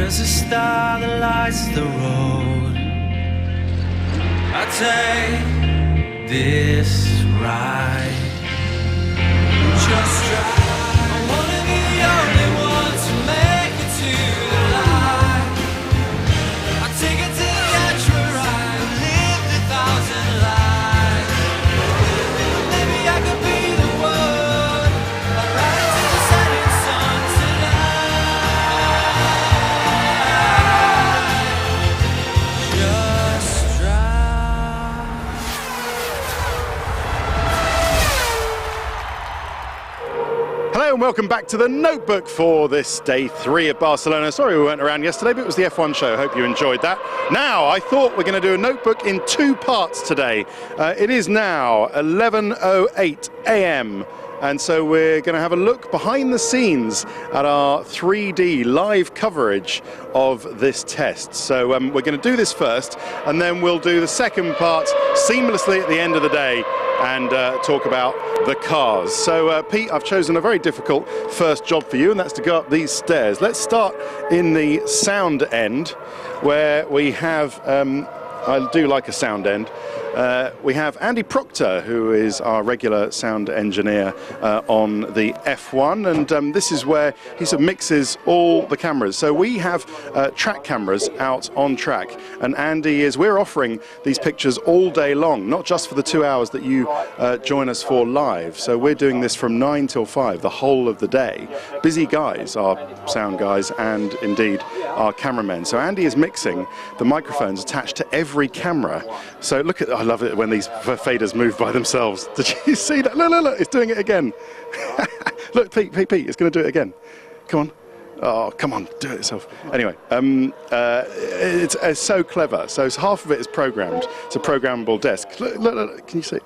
There's a star that lights the road. I take this ride. Just drive. I wanna be the only one to make it to the light. I take it to the edge where I lived 1,000 lives. Maybe I could be the one. I'll ride to the setting sun tonight. Just drive. Hello and welcome back to the Notebook for this day 3 of Barcelona. Sorry we weren't around yesterday, but it was the F1 show. Hope you enjoyed that. Now, I thought we're going to do a Notebook in 2 parts today. It is now 11:08 a.m. and so we're going to have a look behind the scenes at our 3D live coverage of this test. So we're going to do this first, and then we'll do the second part seamlessly at the end of the day and talk about the cars. So Pete, I've chosen a very difficult first job for you, and that's to go up these stairs. Let's start in the sound end, where we have, I do like a sound end, we have Andy Proctor, who is our regular sound engineer on the F1, and this is where he sort of mixes all the cameras. So we have track cameras out on track, and Andy we're offering these pictures all day long, not just for the 2 hours that you join us for live. So we're doing this from 9 till 5, the whole of the day. Busy guys, our sound guys, and indeed our cameramen. So Andy is mixing the microphones attached to every camera. So look at, I love it when these faders move by themselves. Did you see that? Look, look, look, it's doing it again. Look, Pete, it's going to do it again. Come on. Oh, come on, do it yourself. Anyway, it's so clever. So half of it is programmed. It's a programmable desk. Look, look, look, can you see?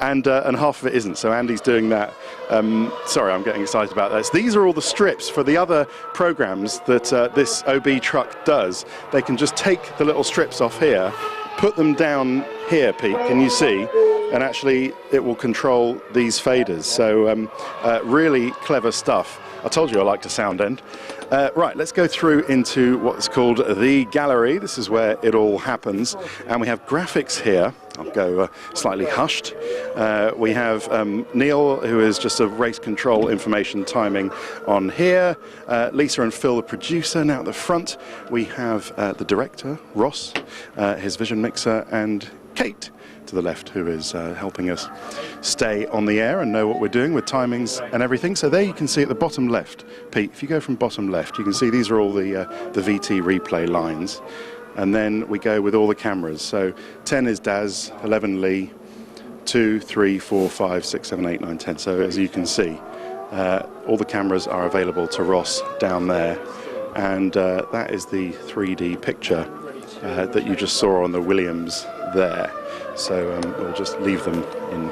And half of it isn't. So Andy's doing that. Sorry, I'm getting excited about this. These are all the strips for the other programs that this OB truck does. They can just take the little strips off here, put them down here, Pete, can you see? And actually it will control these faders. So really clever stuff. I told you I liked a sound end. Right, let's go through into what's called the gallery. This is where it all happens. And we have graphics here. I'll go slightly hushed. We have Neil, who is just a race control information timing on here. Lisa and Phil, the producer, now at the front. We have the director, Ross, his vision mixer, and Kate to the left, who is helping us stay on the air and know what we're doing with timings and everything. So there you can see at the bottom left, Pete, if you go from bottom left, you can see these are all the VT replay lines. And then we go with all the cameras. So 10 is Daz, 11 Lee, 2, 3, 4, 5, 6, 7, 8, 9, 10. So as you can see, all the cameras are available to Ross down there. And that is the 3D picture that you just saw on the Williams there. So we'll just leave them in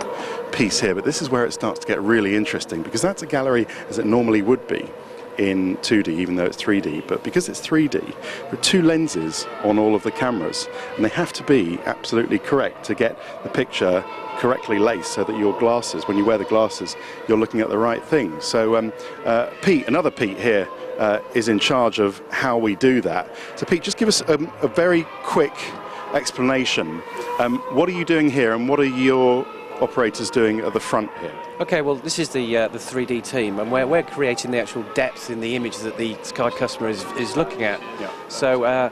peace here. But this is where it starts to get really interesting, because that's a gallery as it normally would be in 2D, even though it's 3D. But because it's 3D, there are 2 lenses on all of the cameras, and they have to be absolutely correct to get the picture correctly laced, so that your glasses, when you wear the glasses, you're looking at the right thing. So Pete, another Pete here, is in charge of how we do that. So Pete, just give us a very quick explanation. What are you doing here, and what are your operators doing at the front here? Okay, well, this is the 3D team, and we're creating the actual depth in the image that the Sky customer is looking at. Yeah. So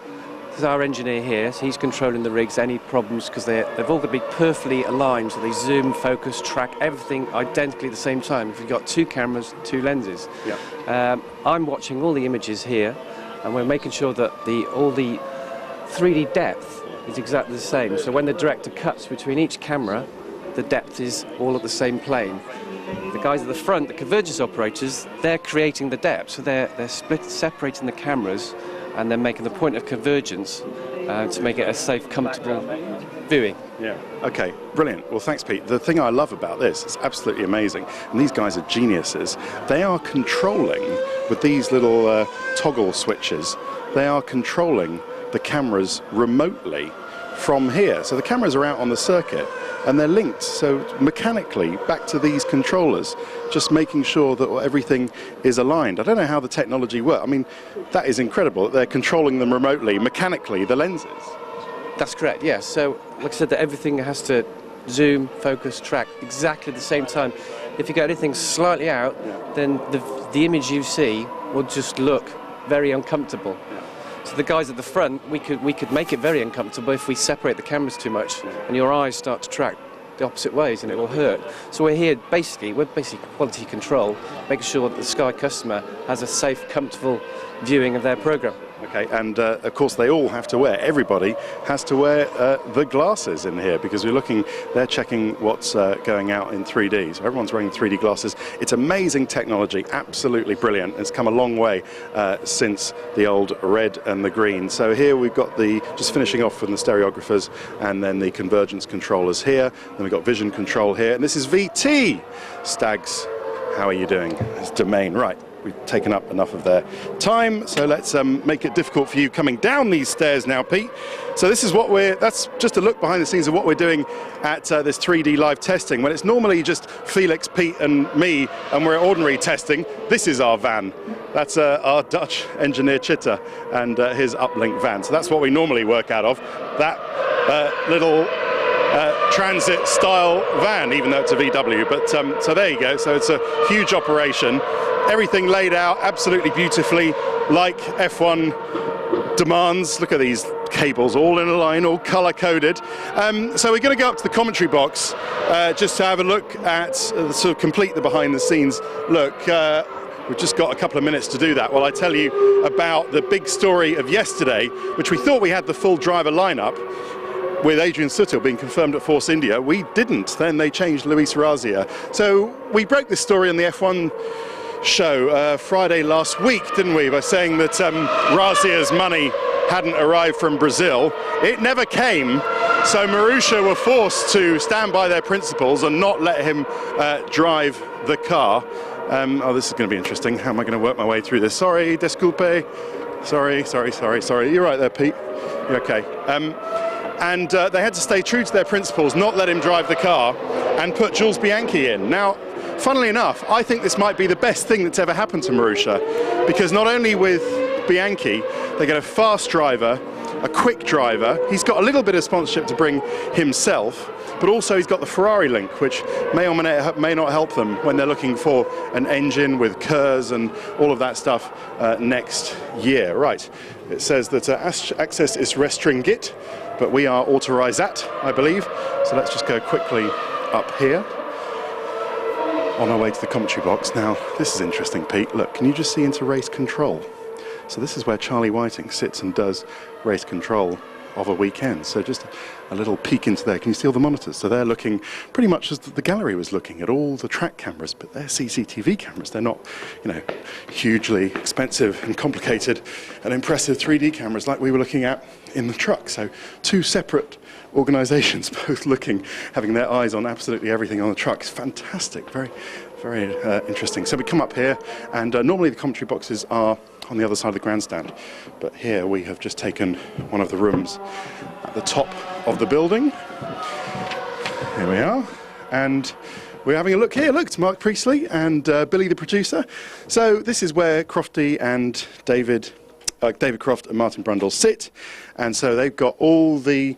this is our engineer here. So he's controlling the rigs, any problems, because they've all got to be perfectly aligned, so they zoom, focus, track, everything identically at the same time. If you've got 2 cameras, 2 lenses. Yeah. I'm watching all the images here, and we're making sure that all the 3D depth is exactly the same. So when the director cuts between each camera, the depth is all at the same plane. The guys at the front, the convergence operators, they're creating the depth. So they're separating the cameras, and they're making the point of convergence to make it a safe, comfortable viewing. Yeah. Okay, brilliant. Well, thanks, Pete. The thing I love about this, it's absolutely amazing, and these guys are geniuses. They are controlling, with these little toggle switches, they are controlling the cameras remotely from here. So the cameras are out on the circuit, and they're linked. So mechanically, back to these controllers, just making sure that everything is aligned. I don't know how the technology works. I mean, that is incredible that they're controlling them remotely, mechanically, the lenses. That's correct, yes. So, like I said, that everything has to zoom, focus, track exactly at the same time. If you get anything slightly out, then the image you see will just look very uncomfortable. So the guys at the front, we could make it very uncomfortable if we separate the cameras too much, and your eyes start to track the opposite ways, and it will hurt. So we're basically quality control, making sure that the Sky customer has a safe, comfortable viewing of their program. Okay, and of course they all have to wear, everybody has to wear the glasses in here, because they're checking what's going out in 3D. So everyone's wearing 3D glasses. It's amazing technology, absolutely brilliant. It's come a long way since the old red and the green. So here we've got just finishing off from the stereographers, and then the convergence controllers here. Then we've got vision control here, and this is VT. Stags, how are you doing? It's domain, right. We've taken up enough of their time, so let's make it difficult for you coming down these stairs now, Pete. So this is that's just a look behind the scenes of what we're doing at this 3D live testing. When it's normally just Felix, Pete and me, and we're ordinary testing, this is our van. That's our Dutch engineer Chitta and his uplink van. So that's what we normally work out of, that little transit style van, even though it's a VW. But so there you go, so it's a huge operation. Everything laid out absolutely beautifully, like F1 demands. Look at these cables all in a line, all color-coded. So we're going to go up to the commentary box just to have a look at, sort of complete the behind-the-scenes look. We've just got a couple of minutes to do that. Well, I tell you about the big story of yesterday, which we thought we had the full driver lineup, with Adrian Sutil being confirmed at Force India. We didn't. Then they changed Luis Razia. So we broke this story on the F1 show Friday last week, didn't we, by saying that Razia's money hadn't arrived from Brazil. It never came, so Marussia were forced to stand by their principles and not let him drive the car. Oh, this is going to be interesting. How am I going to work my way through this? Sorry, desculpe. Sorry. You're right there, Pete. You're okay. And they had to stay true to their principles, not let him drive the car, and put Jules Bianchi in. Now, funnily enough, I think this might be the best thing that's ever happened to Marussia, because not only with Bianchi, they get a fast driver, a quick driver. He's got a little bit of sponsorship to bring himself, but also he's got the Ferrari link, which may or may not help them when they're looking for an engine with KERS and all of that stuff next year. Right, it says that access is restringit, but we are authorized, I believe. So let's just go quickly up here on our way to the commentary box. Now, this is interesting, Pete. Look, can you just see into race control? So this is where Charlie Whiting sits and does race control of a weekend. So just a little peek into there. Can you see all the monitors? So they're looking pretty much as the gallery was looking at all the track cameras, but they're CCTV cameras. They're not, hugely expensive and complicated and impressive 3D cameras like we were looking at in the truck. So two separate organizations both having their eyes on absolutely everything on the truck. It's fantastic. Very, very interesting. So we come up here, and normally the commentary boxes are on the other side of the grandstand, but here we have just taken one of the rooms at the top of the building. Here we are, and we're having a look here. Look, it's Mark Priestley and Billy the producer. So this is where Crofty and David Croft and Martin Brundle sit, and so they've got all the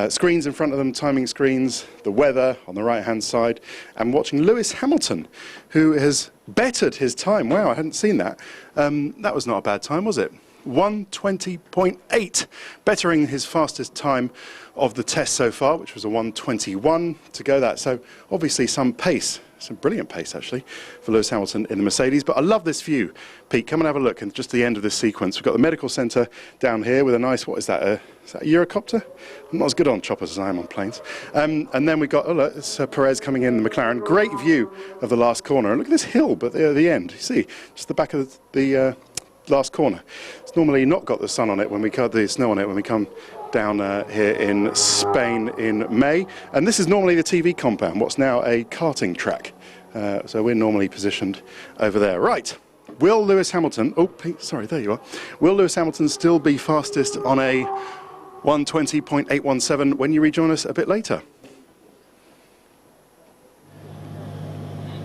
screens in front of them, timing screens, the weather on the right-hand side, and watching Lewis Hamilton, who has bettered his time. Wow, I hadn't seen that. That was not a bad time, was it? 1:20.8, bettering his fastest time of the test so far, which was a 1:21 to go that. So obviously some pace, some brilliant pace actually for Lewis Hamilton in the Mercedes. But I love this view. Pete, come and have a look at just the end of this sequence. We've got the medical centre down here with a nice, what is that, is that a Eurocopter? I'm not as good on choppers as I am on planes. And then we've got, look, it's Perez coming in the McLaren. Great view of the last corner. And look at this hill, but at the end, you see, just the back of the last corner. It's normally not got the sun on it when we got the snow on it when we come down here in Spain in May. And this is normally the TV compound, what's now a karting track. So we're normally positioned over there. Right, will Lewis Hamilton, oh, Pete, sorry, there you are. Will Lewis Hamilton still be fastest on a 1:20.817 when you rejoin us a bit later?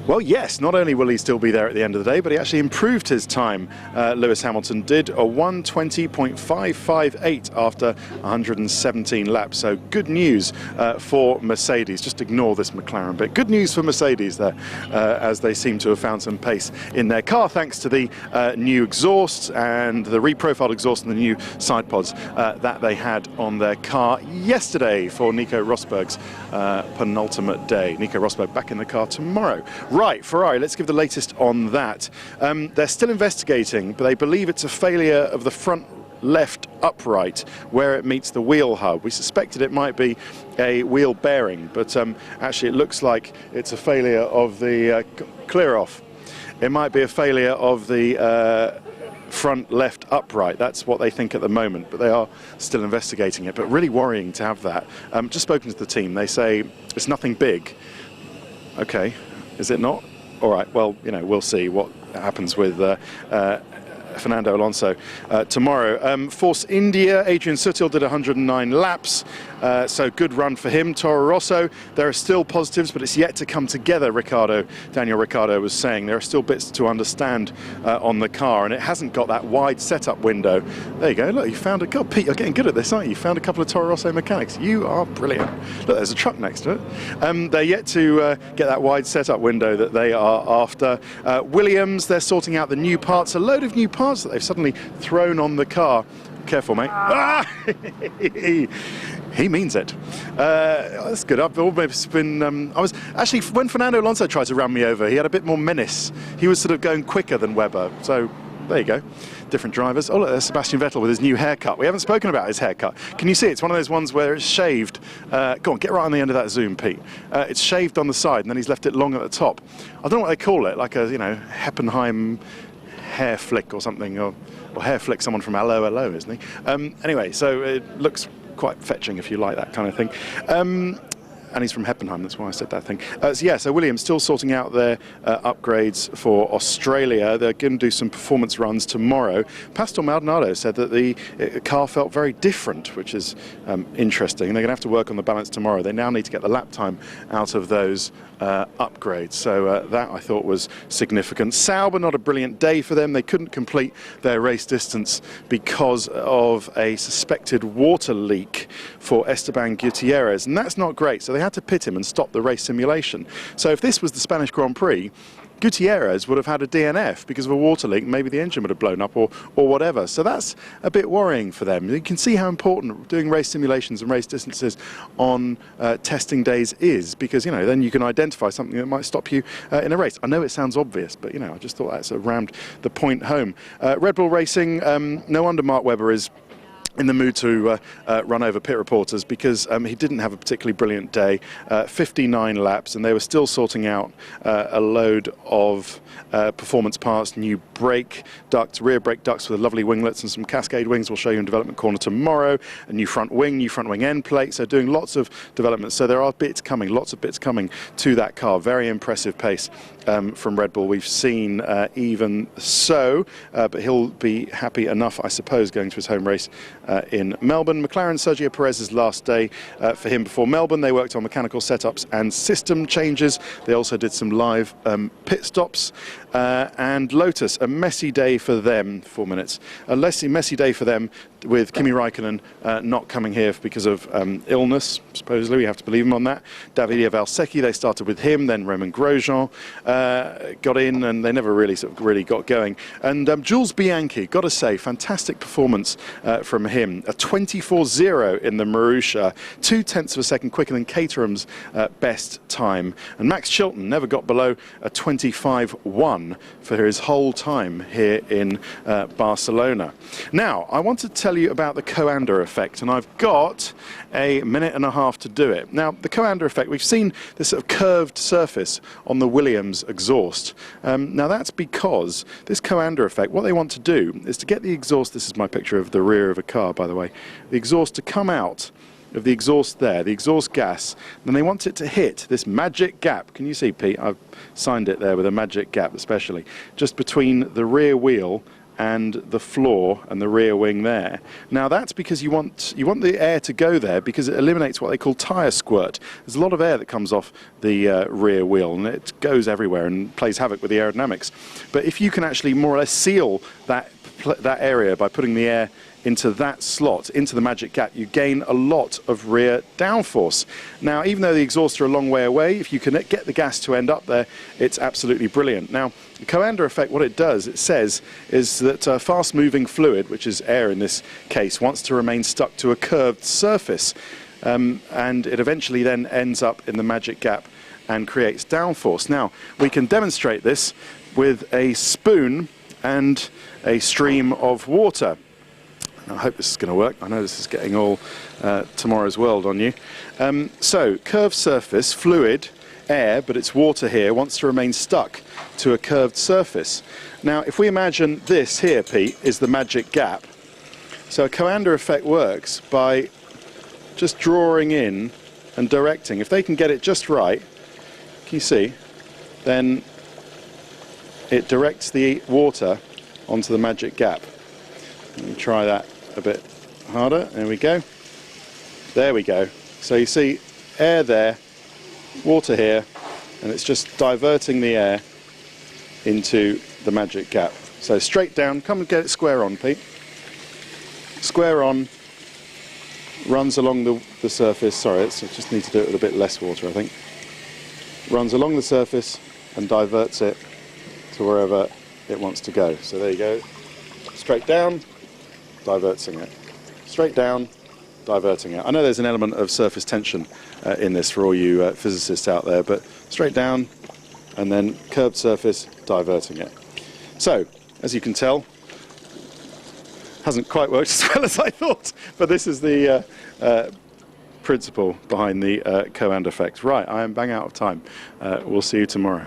Well, yes, not only will he still be there at the end of the day, but he actually improved his time. Lewis Hamilton did a 1:20.558 after 117 laps. So good news for Mercedes. Just ignore this McLaren bit. Good news for Mercedes there, as they seem to have found some pace in their car thanks to the new exhaust and the reprofiled exhaust and the new side pods that they had on their car yesterday for Nico Rosberg's penultimate day. Nico Rosberg back in the car tomorrow. Right, Ferrari, let's give the latest on that. They're still investigating, but they believe it's a failure of the front left upright where it meets the wheel hub. We suspected it might be a wheel bearing, but actually it looks like it's a failure of the clear off. It might be a failure of the front left upright. That's what they think at the moment, but they are still investigating it. But really worrying to have that. Just spoken to the team. They say it's nothing big. Okay. Is it not? All right, well, you know, we'll see what happens with Fernando Alonso tomorrow. Force India, Adrian Sutil did 109 laps, so good run for him. Toro Rosso, there are still positives, but it's yet to come together, Daniel Ricciardo was saying. There are still bits to understand on the car, and it hasn't got that wide setup window. There you go, look, you found a couple. Pete, you're getting good at this, aren't you? You found a couple of Toro Rosso mechanics. You are brilliant. Look, there's a truck next to it. They're yet to get that wide setup window that they are after. Williams, they're sorting out the new parts, a load of new parts that they've suddenly thrown on the car. Careful, mate. Ah! He means it. That's good. I've almost been. I was actually, when Fernando Alonso tried to run me over, he had a bit more menace. He was sort of going quicker than Webber. So there you go. Different drivers. Oh, look, there's Sebastian Vettel with his new haircut. We haven't spoken about his haircut. Can you see? It's one of those ones where it's shaved. Go on, get right on the end of that zoom, Pete. It's shaved on the side, and then he's left it long at the top. I don't know what they call it, like a, you know, Heppenheim hair flick or something, or hair flick, someone from Hello Hello, isn't he? Anyway, so it looks quite fetching if you like that kind of thing. And he's from Heppenheim, that's why I said that thing. So Williams still sorting out their upgrades for Australia. They're going to do some performance runs tomorrow. Pastor Maldonado said that the car felt very different, which is interesting. They're going to have to work on the balance tomorrow. They now need to get the lap time out of those upgrades. So that I thought was significant. Sauber, not a brilliant day for them. They couldn't complete their race distance because of a suspected water leak for Esteban Gutierrez, and that's not great. So they had to pit him and stop the race simulation. So if this was the Spanish Grand Prix, Gutierrez would have had a DNF because of a water leak. Maybe the engine would have blown up or whatever. So that's a bit worrying for them. You can see how important doing race simulations and race distances on testing days is, because, you know, then you can identify something that might stop you in a race. I know it sounds obvious, but, you know, I just thought that sort of rammed the point home. Red Bull Racing, no wonder Mark Webber is in the mood to run over pit reporters, because he didn't have a particularly brilliant day. 59 laps, and they were still sorting out a load of performance parts, new brake ducts, rear brake ducts with lovely winglets and some cascade wings. We'll show you in development corner tomorrow. A new front wing end plate. So doing lots of developments. So there are bits coming, lots of bits coming to that car. Very impressive pace from Red Bull. We've seen even so, but he'll be happy enough, I suppose, going to his home race in Melbourne. McLaren, Sergio Perez's last day for him before Melbourne. They worked on mechanical setups and system changes. They also did some live pit stops. And Lotus, a messy day for them, 4 minutes. A messy day for them with Kimi Raikkonen not coming here because of illness, supposedly. We have to believe him on that. Davide Valsecchi, they started with him, then Romain Grosjean got in, and they never really got going. And Jules Bianchi, got to say, fantastic performance from him. A 24.0 in the Marussia, 0.2 of a second quicker than Caterham's best time. And Max Chilton never got below a 25.1 for his whole time here in Barcelona. Now, I want to tell you about the Coanda effect, and I've got a minute and a half to do it. Now, the Coanda effect, we've seen this sort of curved surface on the Williams exhaust. Now, that's because this Coanda effect, what they want to do is to get the exhaust, this is my picture of the rear of a car, by the way, the exhaust to come out of the exhaust there, the exhaust gas, then they want it to hit this magic gap. Can you see, Pete? I've signed it there with a magic gap especially, just between the rear wheel and the floor and the rear wing there. Now that's because you want the air to go there because it eliminates what they call tyre squirt. There's a lot of air that comes off the rear wheel and it goes everywhere and plays havoc with the aerodynamics. But if you can actually more or less seal that area by putting the air into that slot, into the magic gap, you gain a lot of rear downforce. Now, even though the exhausts are a long way away, if you can get the gas to end up there, it's absolutely brilliant. Now, the Coanda effect, what it does, it says, is that fast-moving fluid, which is air in this case, wants to remain stuck to a curved surface, and it eventually then ends up in the magic gap and creates downforce. Now, we can demonstrate this with a spoon and a stream of water. I hope this is going to work. I know this is getting all tomorrow's world on you. So, curved surface, fluid, air, but it's water here, wants to remain stuck to a curved surface. Now, if we imagine this here, Pete, is the magic gap. So a Coanda effect works by just drawing in and directing. If they can get it just right, can you see, then it directs the water onto the magic gap. Let me try that a bit harder. There we go. There we go. So you see air there, water here, and it's just diverting the air into the magic gap. So straight down, come and get it square on, Pete. Square on, runs along the surface. Sorry, I just need to do it with a bit less water, I think. Runs along the surface and diverts it to wherever it wants to go. So there you go. Straight down, diverting it. Straight down, diverting it. I know there's an element of surface tension in this for all you physicists out there, but straight down and then curved surface, diverting it. So, as you can tell, hasn't quite worked as well as I thought, but this is the principle behind the Coanda effect. Right, I am bang out of time. We'll see you tomorrow.